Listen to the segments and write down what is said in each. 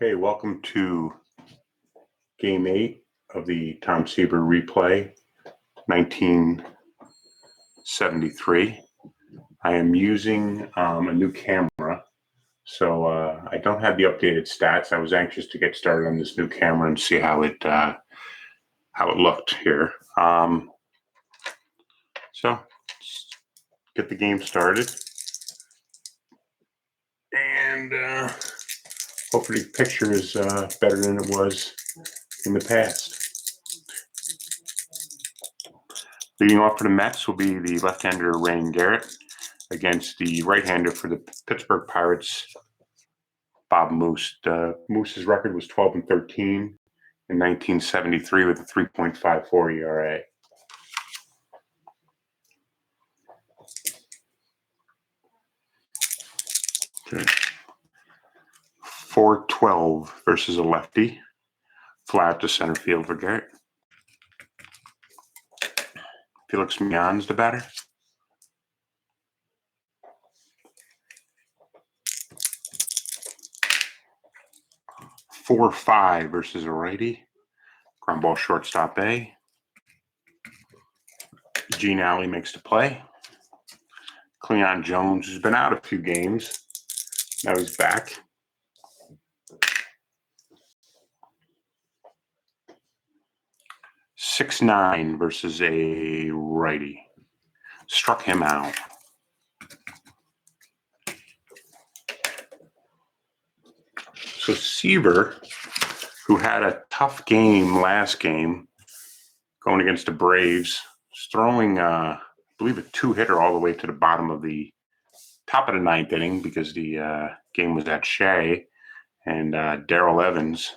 Okay, welcome to Game 8 of the Tom Seaver replay, 1973. I am using a new camera, so I don't have the updated stats. I was anxious to get started on this new camera and see how it looked here. So let's get the game started, and hopefully the picture is better than it was in the past. Leading off for the Mets will be the left-hander Rain Garrett against the right-hander for the Pittsburgh Pirates, Bob Moose. Moose's record was 12-13 in 1973 with a 3.54 ERA. Okay. 4-12 versus a lefty. Fly out to center field for Garrett. Felix Mignon's the batter. Four-5 versus a righty. Ground ball shortstop A. Gene Alley makes the play. Cleon Jones has been out a few games. Now he's back. Six-9 versus a righty. Struck him out. So Seaver, who had a tough game last game, going against the Braves, is throwing, I believe, a two-hitter all the way to the bottom of the top of the ninth inning because the game was at Shea, and Darrell Evans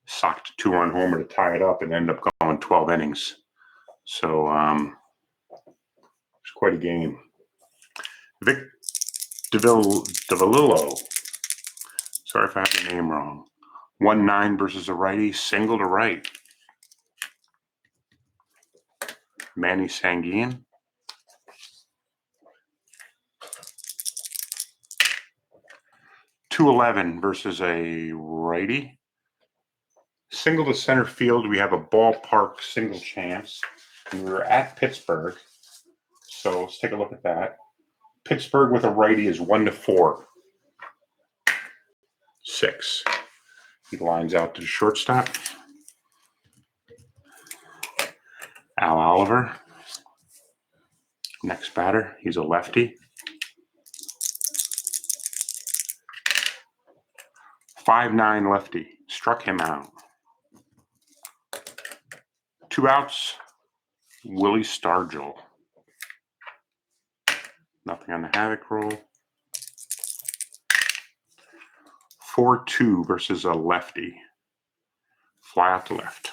socked a two-run homer to tie it up and ended up going 12 innings. So it's quite a game. Vic DeValillo, sorry if I have the name wrong. 1-9 versus a righty, single to right. Manny Sanguin. 2-11 versus a righty. Single to center field. We have a ballpark single chance. And we were at Pittsburgh. So let's take a look at that. Pittsburgh with a righty is 1-4. 6. He lines out to the shortstop. Al Oliver. Next batter. He's a lefty. 5-9 lefty. Struck him out. 2 outs. Willie Stargell. Nothing on the Havoc roll. 4-2 versus a lefty. Fly out to left.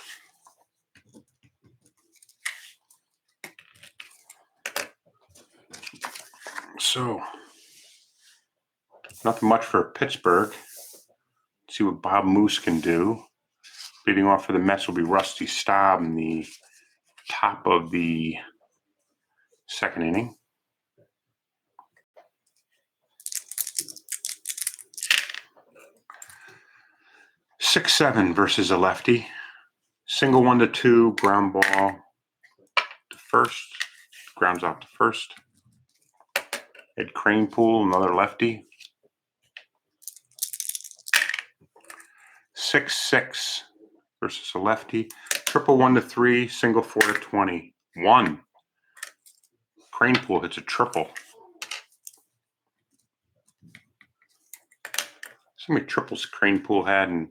So, nothing much for Pittsburgh. Let's see what Bob Moose can do. Leading off for the Mets will be Rusty Staub in the top of the second inning. Six, 7 versus a lefty. Single 1-2, ground ball to first. Grounds out to first. Ed Cranepool, another lefty. 6-6 versus a lefty. Triple 1-3, single 4-20. 1. Cranepool hits a triple. So many triples Cranepool had, and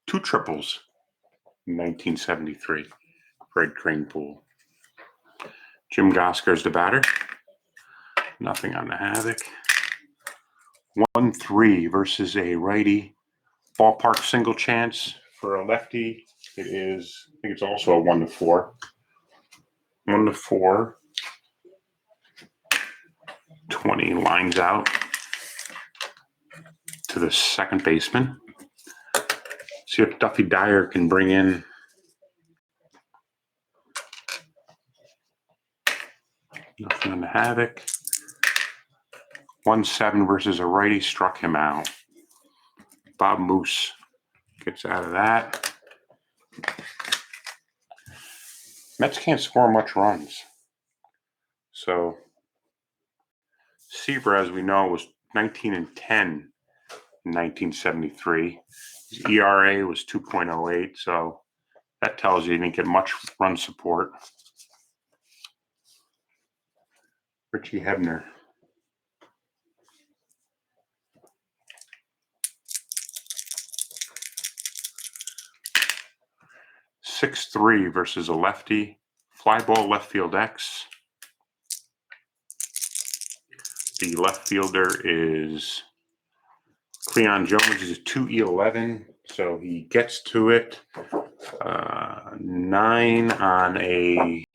2 triples in 1973 for Ed Cranepool. Jim Goskar's the batter. Nothing on the Havoc. 1-3 versus a righty. Ballpark single chance for a lefty. It is, I think it's also a 1-4. 1-4. 20 lines out to the second baseman. See if Duffy Dyer can bring in nothing on the Havoc. 1-7 versus a righty, struck him out. Bob Moose gets out of that. Mets can't score much runs. So Seaver, as we know, was 19-10 in 1973. His ERA was 2.08, so that tells you he didn't get much run support. Richie Hebner. .63 versus a lefty. Fly ball left field X. The left fielder is Cleon Jones. He's a 2E11, so he gets to it. 9 on a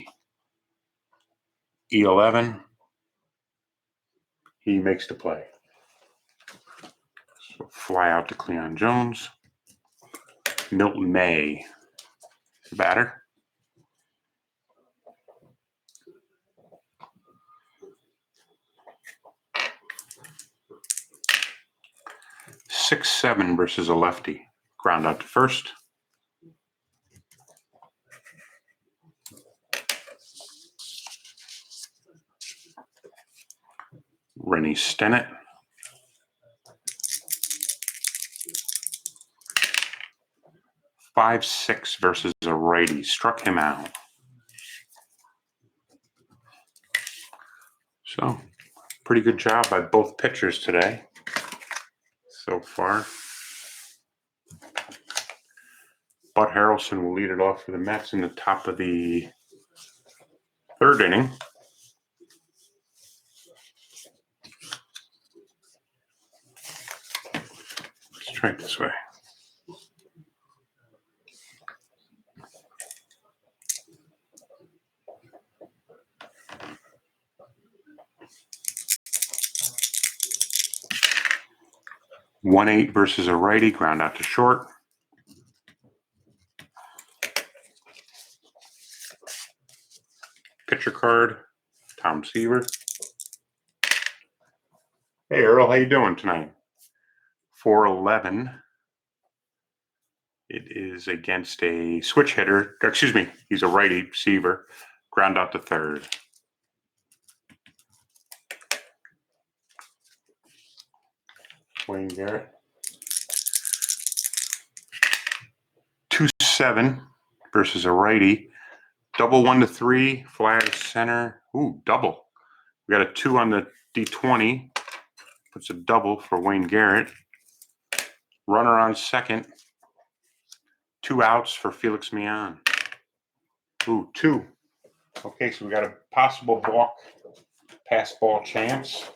E11. He makes the play. So fly out to Cleon Jones. Milton May, the batter. .67 versus a lefty. Ground out to first. Rennie Stennett. .56 versus a righty. Struck him out. So, pretty good job by both pitchers today so far. Bud Harrelson will lead it off for the Mets in the top of the third inning. Let's try it this way. .18 versus a righty, ground out to short. Pitcher card, Tom Seaver. Hey Earl, how you doing tonight? 4-11. It is against a switch hitter. Excuse me, he's a righty, Seaver. Ground out to third. Wayne Garrett. 2-7 versus a righty. Double 1-3, fly to center. Ooh, double. We got a 2 on the D20. Puts a double for Wayne Garrett. Runner on second. 2 outs for Felix Mian. Ooh, 2. Okay, so we got a possible walk, pass ball chance.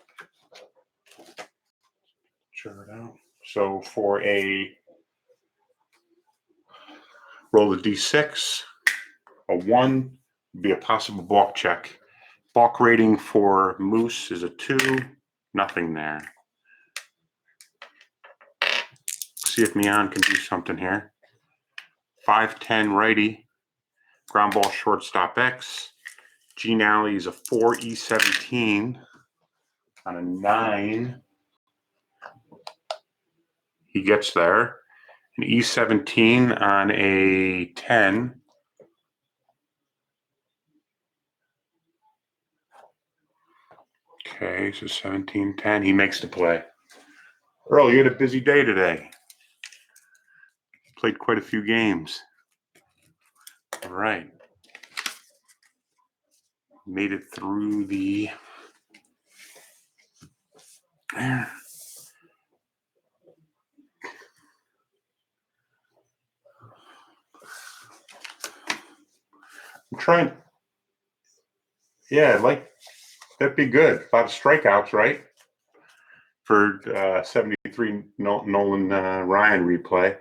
Sure it out. So for a roll the D6, a 1 would be a possible balk check. Balk rating for Moose is a 2. Nothing there. See if Mian can do something here. 5-10 righty. Ground ball shortstop X. Gene Alley is a 4E17 on a 9. He gets there. An E17 on a 10. Okay, so 17-10. He makes the play. Earl, you had a busy day today. Played quite a few games. All right. Made it through the... There. I'm trying... Yeah, like... That'd be good. A lot of strikeouts, right? For 73 Nolan Ryan replay.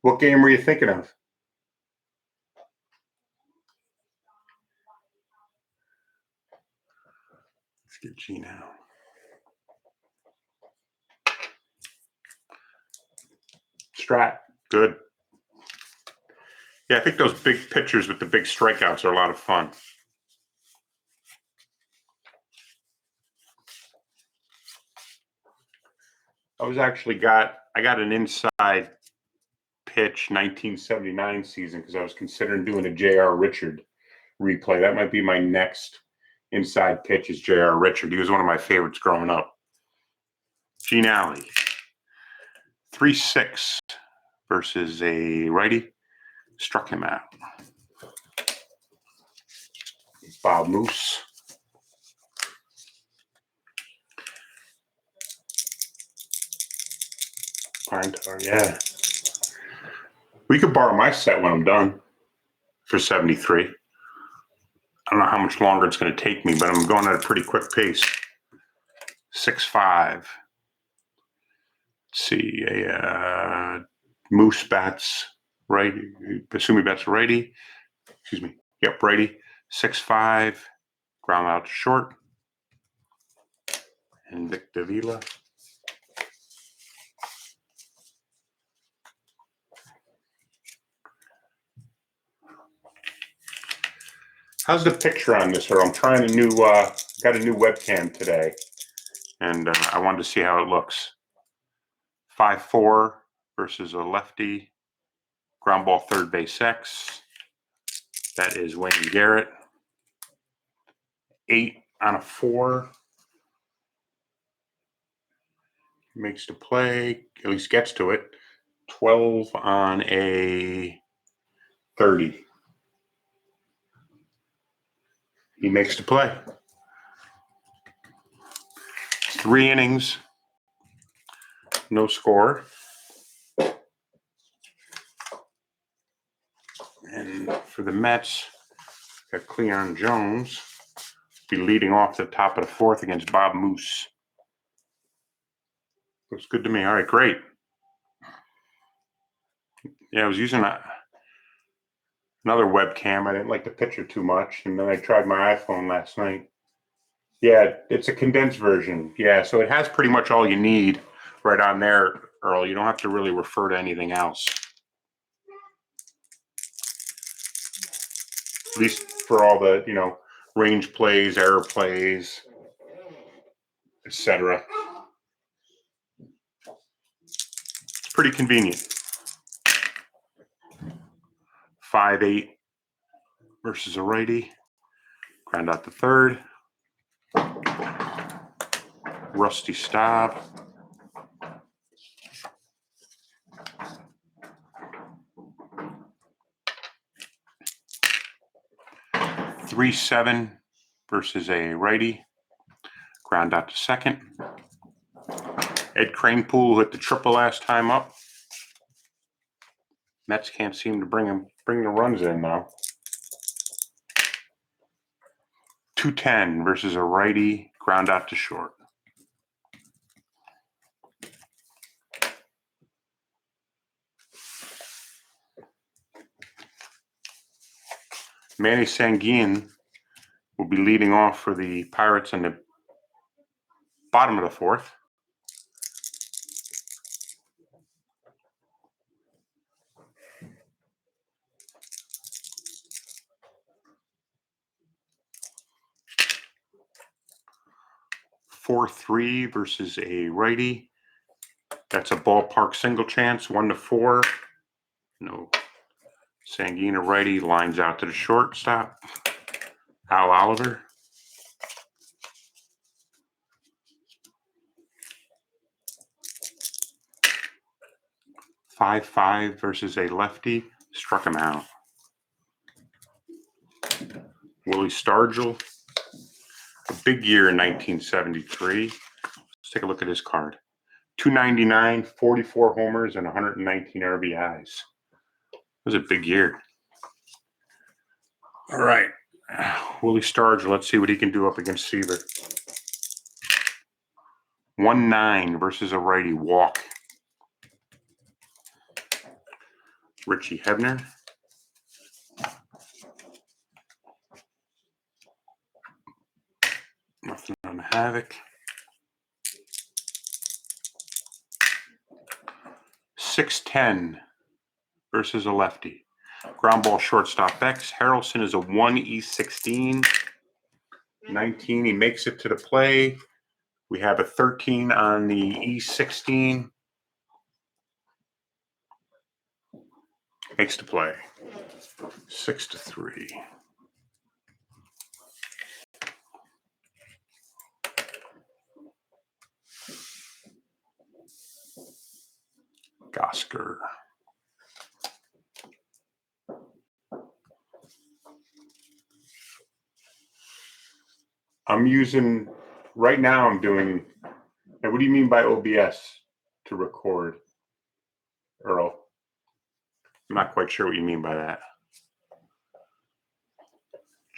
What game were you thinking of? Let's get Gene out. Strat, good. Yeah, I think those big pitchers with the big strikeouts are a lot of fun. I got an inside pitch 1979 season because I was considering doing a J.R. Richard replay. That might be my next inside pitch is J.R. Richard. He was one of my favorites growing up. Gene Alley. 3-6 versus a righty. Struck him out. Bob Moose. Pine tar, yeah. We could borrow my set when I'm done for 73. I don't know how much longer it's going to take me, but I'm going at a pretty quick pace. 6-5. Let's see, Moose bats righty. Assume he bats righty. Excuse me. Yep, righty. 6-5. Ground out to short. And Vic Davila. How's the picture on this, Earl? I'm trying a new, got a new webcam today, and I wanted to see how it looks. 5-4 versus a lefty. Ground ball third base X. That is Wayne Garrett. 8 on a 4. Makes the play, at least gets to it. 12 on a 30. He makes the play. 3 innings. No score. And for the Mets, got Cleon Jones be leading off the top of the 4th against Bob Moose. Looks good to me. All right, great. Yeah, I was using another webcam. I didn't like the picture too much, and then I tried my iPhone last night. Yeah, it's a condensed version. Yeah, so it has pretty much all you need right on there, Earl. You don't have to really refer to anything else. At least for all the, range plays, error plays, etc. It's pretty convenient. 5-8 versus a righty. Ground out the third. Rusty Staub. 3-7 versus a righty. Ground out to second. Ed Kranepool hit the triple last time up. Mets can't seem to bring the runs in now. 2-10 versus a righty. Ground out to short. Manny Sanguin will be leading off for the Pirates in the bottom of the 4th. (4-3) versus a righty. That's a ballpark single chance, 1-4. No. Sanguin, a righty, lines out to the shortstop. Al Oliver. 5-5 versus a lefty. Struck him out. Willie Stargell. A big year in 1973. Let's take a look at his card. 299, 44 homers, and 119 RBIs. It was a big year. All right. Willie Stargell, let's see what he can do up against Seaver. 1-9 versus a righty. Walk. Richie Hebner. Nothing on the Havoc. 6-10 versus a lefty. Ground ball shortstop X. Harrelson is a 1E16. 19. He makes it to the play. We have a 13 on the E16. Makes the play. 6-3. Gosker. I'm using, right now I'm doing, and what do you mean by OBS to record, Earl? I'm not quite sure what you mean by that.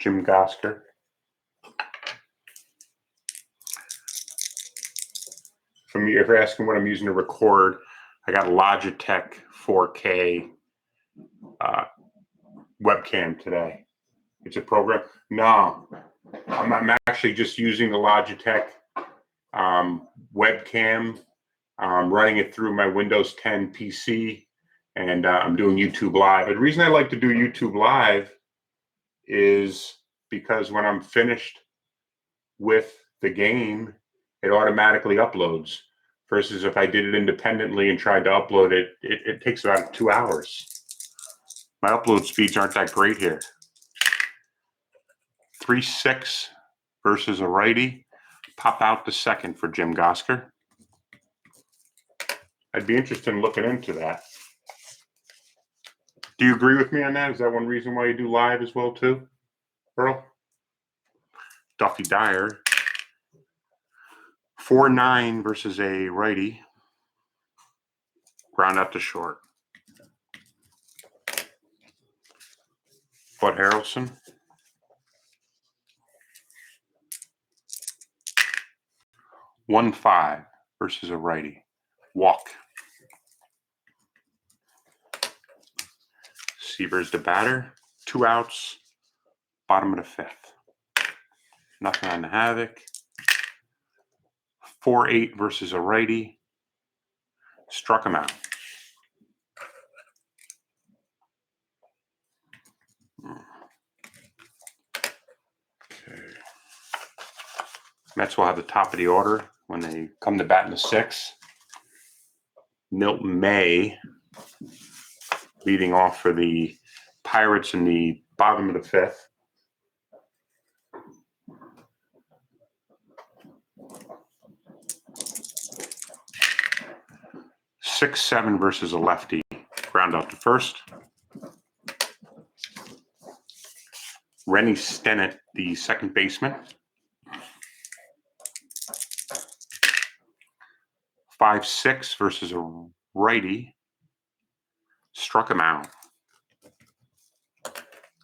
Jim Gosker. If you're asking what I'm using to record, I got Logitech 4K webcam today. It's a program. No, I'm actually just using the Logitech webcam, running it through my Windows 10 PC, and I'm doing YouTube Live. And the reason I like to do YouTube Live is because when I'm finished with the game, it automatically uploads. Versus if I did it independently and tried to upload it, it takes about 2 hours. My upload speeds aren't that great here. 3-6 versus a righty. Pop out the second for Jim Gosker. I'd be interested in looking into that. Do you agree with me on that? Is that one reason why you do live as well too, Earl? Duffy Dyer. 4-9 versus a righty. Ground out to short. Bud Harrelson. 1-5 versus a righty. Walk. Seaver's the batter. 2 outs. Bottom of the fifth. Nothing on the Havoc. 4-8 versus a righty. Struck him out. Okay. Mets will have the top of the order when they come to bat in the sixth. Milton May leading off for the Pirates in the bottom of the fifth. Six, 7 versus a lefty. Ground out to first. Rennie Stennett, the second baseman. 5-6 versus a righty. Struck him out.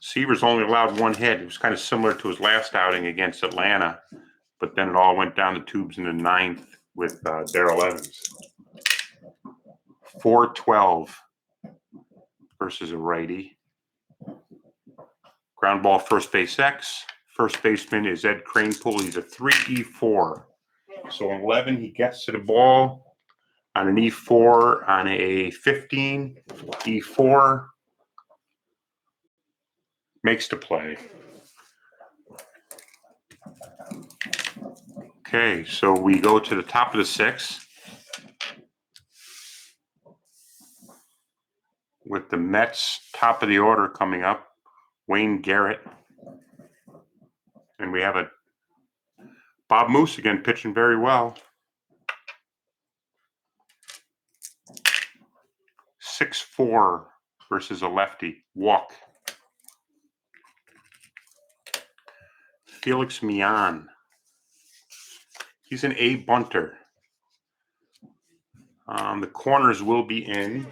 Seaver's only allowed one hit. It was kind of similar to his last outing against Atlanta, but then it all went down the tubes in the ninth with Darrell Evans. 4-12 versus a righty. Ground ball, first base X. First baseman is Ed Kranepool. He's a 3-E-4. So 11, he gets to the ball on an E4, on a 15, E4. Makes the play. Okay, so we go to the top of the sixth with the Mets top of the order coming up. Wayne Garrett. And we have a Bob Moose again pitching very well. 6-4 versus a lefty. Walk. Felix Mian. He's an A bunter. The corners will be in.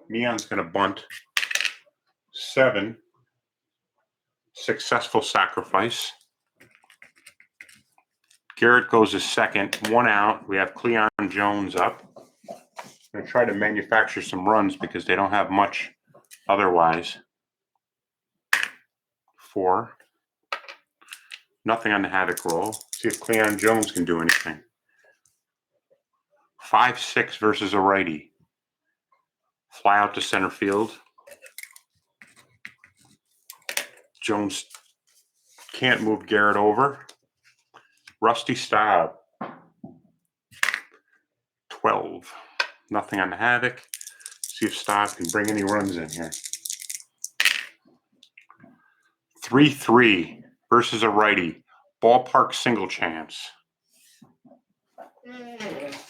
Mian's going to bunt. 7. Successful sacrifice. Garrett goes to second. 1 out. We have Cleon Jones up. I'm going to try to manufacture some runs because they don't have much otherwise. 4. Nothing on the Havoc roll. See if Cleon Jones can do anything. 5-6 versus a righty. Fly out to center field. Jones can't move Garrett over. Rusty Staub. 12. Nothing on the Havoc. See if Strat can bring any runs in here. 3-3 versus a righty. Ballpark single chance.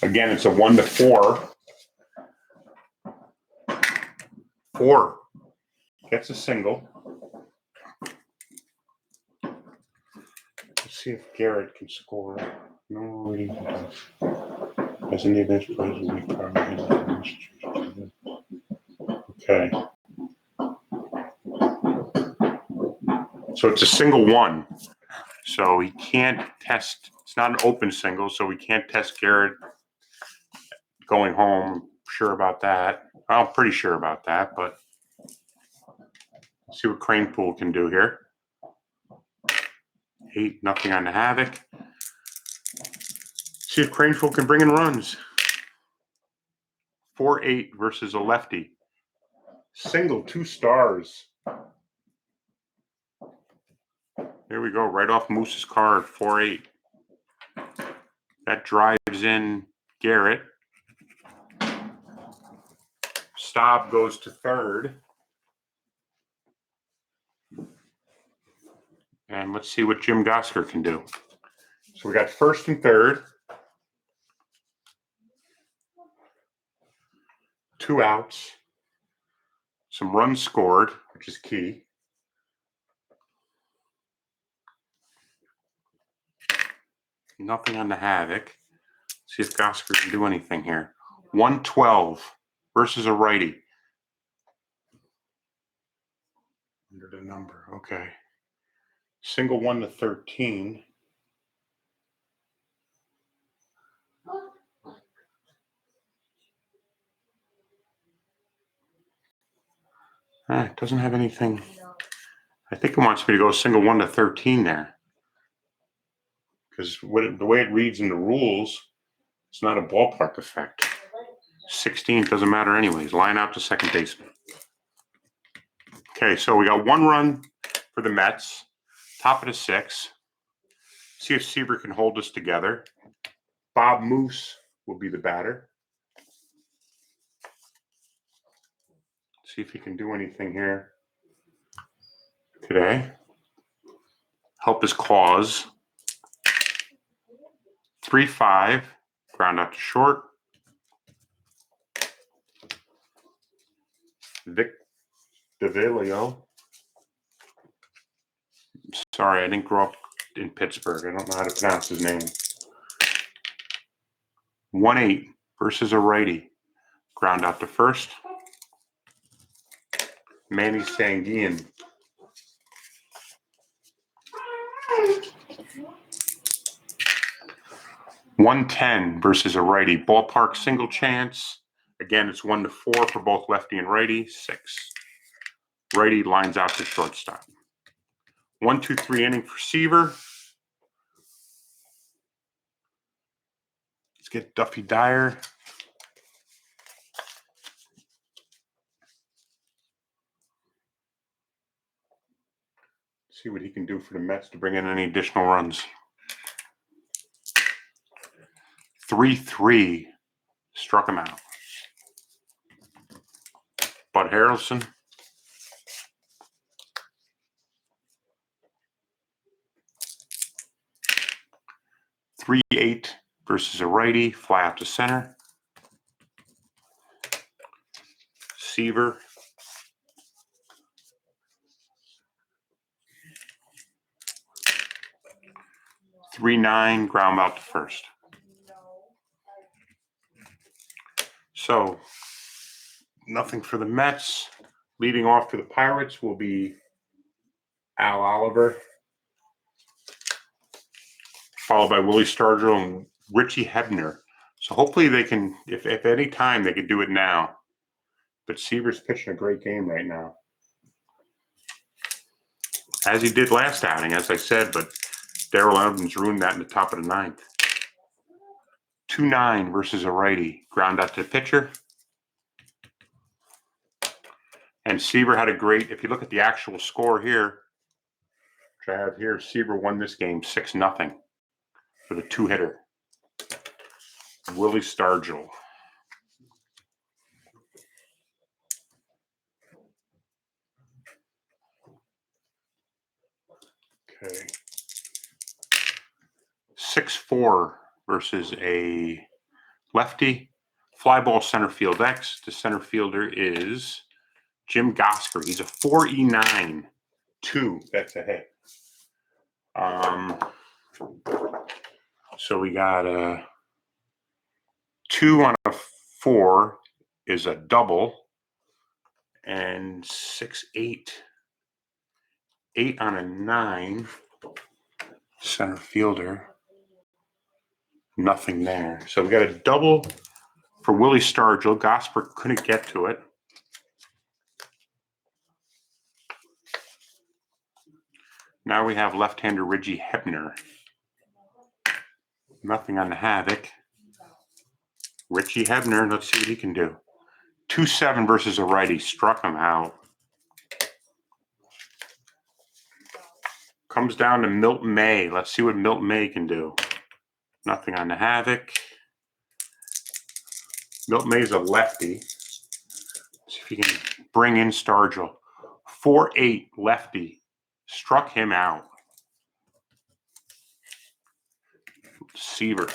Again, it's a 1-4. 4 gets a single. Let's see if Garrett can score. No, he does. As any event plays a weak card. Okay. So it's a single 1. So he can't test. It's not an open single, so we can't test Garrett going home. Sure about that. I'm pretty sure about that, but let's see what Crane Pool can do here. 8, nothing on the Havoc. See if Crane Pool can bring in runs. 4-8 versus a lefty. Single, 2 stars. There we go, right off Moose's card, 4-8. That drives in Garrett. Staub goes to third. And let's see what Jim Gosker can do. So we got first and third. 2 outs. Some runs scored, which is key. Nothing on the Havoc. See if Gosker can do anything here. 1-12 versus a righty. Under the number, okay. Single 1-13. It doesn't have anything. I think it wants me to go single 1-13 there. Because the way it reads in the rules, it's not a ballpark effect. 16 doesn't matter anyways. Line out to second baseman. Okay, so we got 1 run for the Mets. Top of the 6. See if Seaver can hold us together. Bob Moose will be the batter. See if he can do anything here today. Help his cause. 3-5. Ground out to short. Vic DeVilio. Sorry, I didn't grow up in Pittsburgh. I don't know how to pronounce his name. 1-8 versus a righty. Ground out to first. Manny Sanguian. .110 versus a righty. Ballpark single chance. Again, it's 1-4 for both lefty and righty. 6. Righty lines out to shortstop. 1-2-3 inning for Seaver. Let's get Duffy Dyer. See what he can do for the Mets to bring in any additional runs. 3-3 struck him out. Bud Harrelson. 3-8 versus a righty. Fly out to center. Seaver. 3-9 ground out to first. So nothing for the Mets. Leading off for the Pirates will be Al Oliver, followed by Willie Stargell and Richie Hebner. So hopefully they can, if any time, they could do it now. But Seaver's pitching a great game right now, as he did last outing, as I said, but Darrell Evans ruined that in the top of the 9th. 2-9 versus a righty. Ground out to the pitcher. And Seaver had a great, if you look at the actual score here, which I have here, Seaver won this game 6-0 for the 2-hitter. Willie Stargell. 4 versus a lefty. Fly ball center field X. The center fielder is Jim Gosper. He's a 4E9. 2. That's a hit. So we got a 2 on a 4 is a double, and 6, 8. 8 on a 9. Center fielder. Nothing there. So we got a double for Willie Stargell. Gosper couldn't get to it. Now we have left-hander Reggie Hebner. Nothing on the Havoc. Richie Hebner, let's see what he can do. 2-7 versus a righty. Struck him out. Comes down to Milton May. Let's see what Milton May can do. Nothing on the Havoc. Milton May's a lefty. See if he can bring in Stargell. 4-8 lefty. Struck him out. Seaver.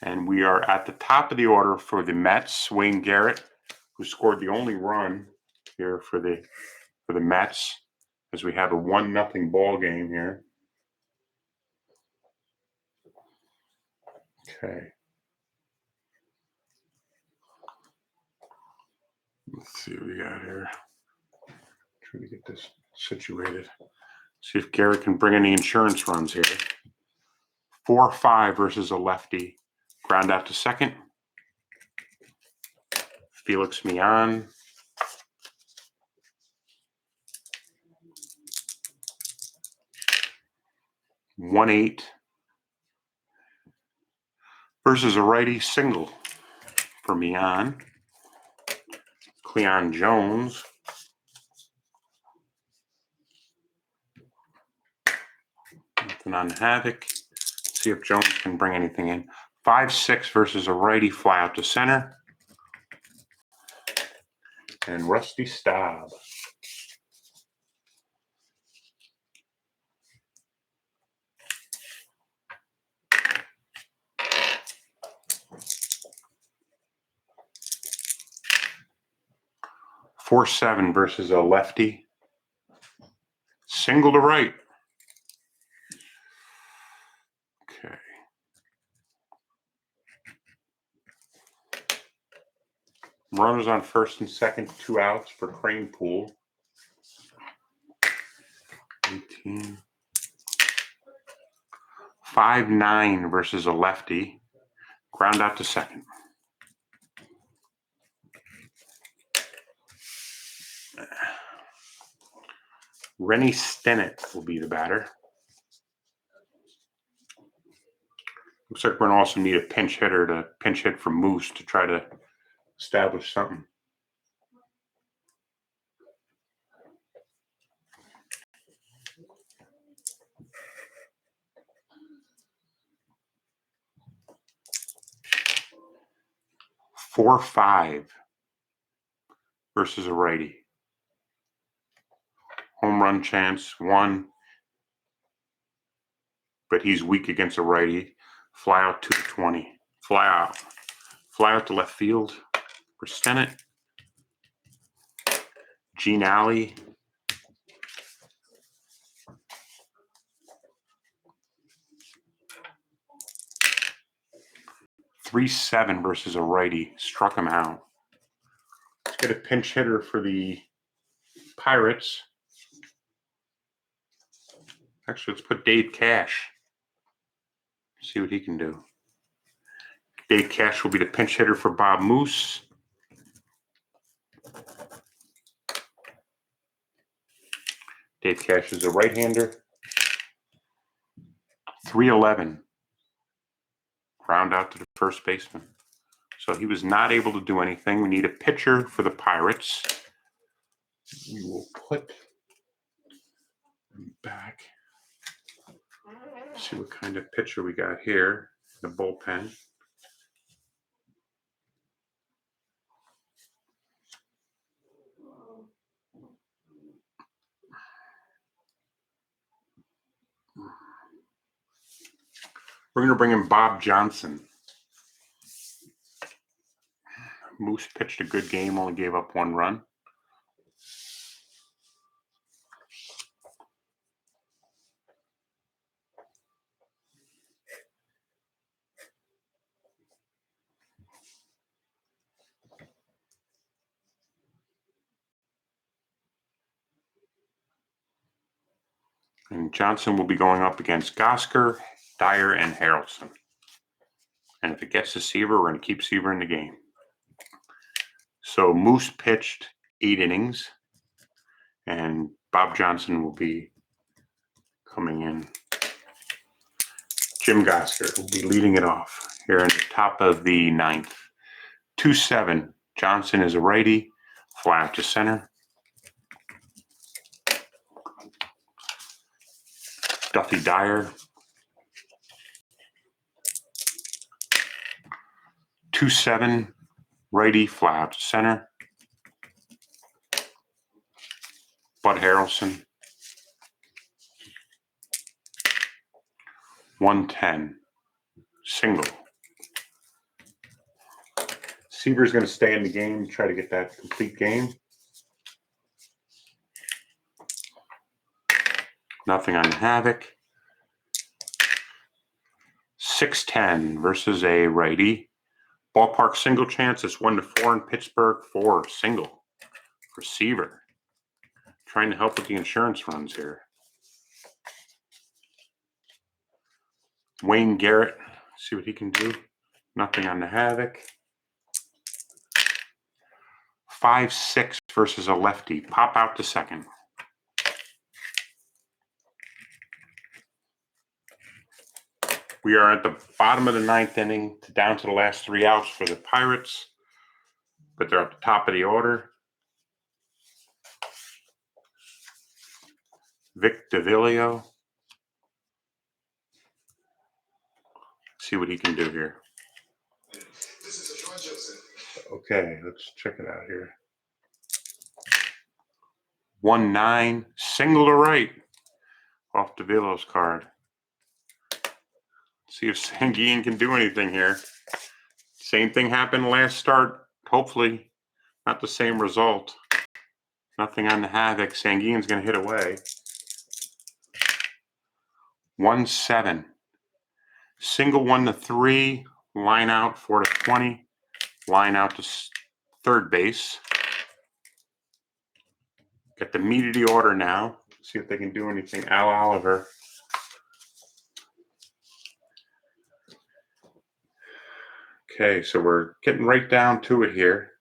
And we are at the top of the order for the Mets. Wayne Garrett, who scored the only run here for the Mets, as we have a 1-0 ball game here. Okay. Let's see what we got here. Try to get this situated. See if Garrett can bring any insurance runs here. 4-5 versus a lefty. Ground out to second. Felix Mian. One 8 versus a righty. Single for Mian. Cleon Jones. Nothing on Havoc. See if Jones can bring anything in. 5-6 versus a righty. Fly out to center. And Rusty Staub. Four 7 versus a lefty. Single to right. Okay. Runners on first and second, 2 outs for Crane Pool. 18. 5-9 versus a lefty. Ground out to second. Rennie Stennett will be the batter. Looks like we're going to also need a pinch hitter to pinch hit for Moose to try to establish something. Four 5 versus a righty. Home run chance, 1. But he's weak against a righty. Fly out to 20. Fly out. Fly out to left field for Stennett. Gene Alley. Three 7 versus a righty. Struck him out. Let's get a pinch hitter for the Pirates. Actually, let's put Dave Cash. See what he can do. Dave Cash will be the pinch hitter for Bob Moose. Dave Cash is a right-hander. 3-11. Ground out to the first baseman. So he was not able to do anything. We need a pitcher for the Pirates. We will put him back. See what kind of pitcher we got here. The bullpen. We're going to bring in Bob Johnson. Moose pitched a good game, only gave up 1 run. And Johnson will be going up against Gosker, Dyer, and Harrelson. And if it gets to Seaver, we're going to keep Seaver in the game. So Moose pitched 8 innings, and Bob Johnson will be coming in. Jim Gosker will be leading it off here in the top of the 9th. 2-7. Johnson is a righty, fly out to center. Duffy Dyer. 2-7. Righty, fly out to center. Bud Harrelson. 1-10. Single. Seaver's going to stay in the game, try to get that complete game. Nothing on Havoc. 6-10 versus a righty. Ballpark single chance is 1-4 in Pittsburgh. 4 single for Seaver. Trying to help with the insurance runs here. Wayne Garrett, see what he can do. Nothing on the Havoc. 5-6 versus a lefty. Pop out to second. We are at the bottom of the 9th inning, down to the last 3 outs for the Pirates, but they're at the top of the order. Vic DeVillio. See what he can do here. Okay, let's check it out here. 1-9, single to right off DeVillio's card. See if Sanguine can do anything here. Same thing happened last start. Hopefully not the same result. Nothing on the Havoc. Sanguine's going to hit away. 1-7. Single 1-3. Line out 4-20. Line out to third base. Got the meat of the order now. See if they can do anything. Al Oliver. Okay, so we're getting right down to it here.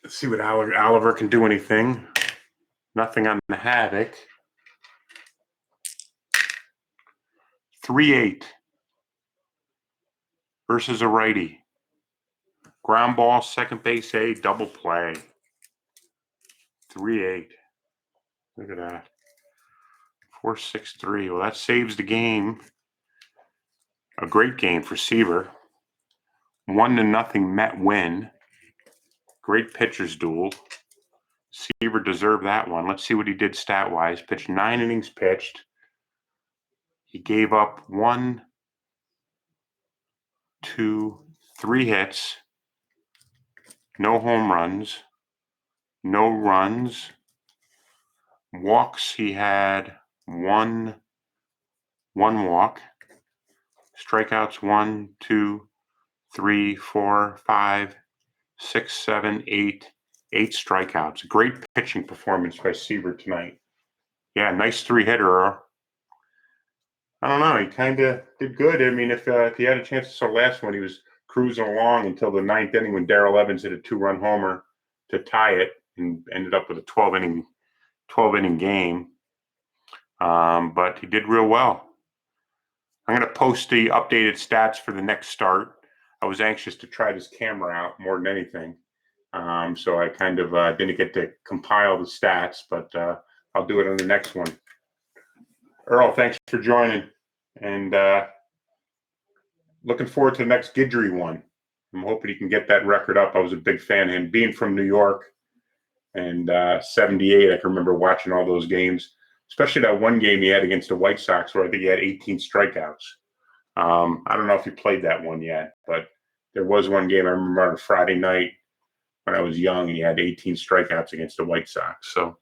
Let's see what Oliver can do anything. Nothing on the Havoc. 3-8 versus a righty. Ground ball, second base A, double play. 3-8. Look at that. 4-6-3. Well, that saves the game. A great game for Seaver. 1-0 Met win. Great pitchers duel. Seaver deserved that one. Let's see what he did stat-wise. Pitched 9 innings pitched. He gave up 1, 2, 3 hits. No home runs. No runs. Walks, he had one walk. Strikeouts 1, 2, 3, 4, 5, 6, 7, 8. 8 strikeouts. Great pitching performance by Seaver tonight. Yeah, nice 3-hitter. I don't know. He kind of did good. I mean, if he had a chance to start last one, he was cruising along until the 9th inning when Darrell Evans hit a 2-run homer to tie it and ended up with a 12-inning game. But he did real well. I'm going to post the updated stats for the next start. I was anxious to try this camera out more than anything. So I kind of didn't get to compile the stats, but I'll do it on the next one. Earl, thanks for joining. And looking forward to the next Guidry one. I'm hoping he can get that record up. I was a big fan of him. Being from New York and 78, I can remember watching all those games. especially that one game he had against the White Sox where I think he had 18 strikeouts. I don't know if you played that one yet, but there was one game I remember on a Friday night when I was young, and he had 18 strikeouts against the White Sox. So,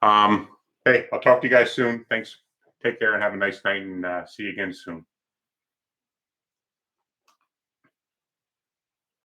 hey, I'll talk to you guys soon. Thanks. Take care and have a nice night, and see you again soon.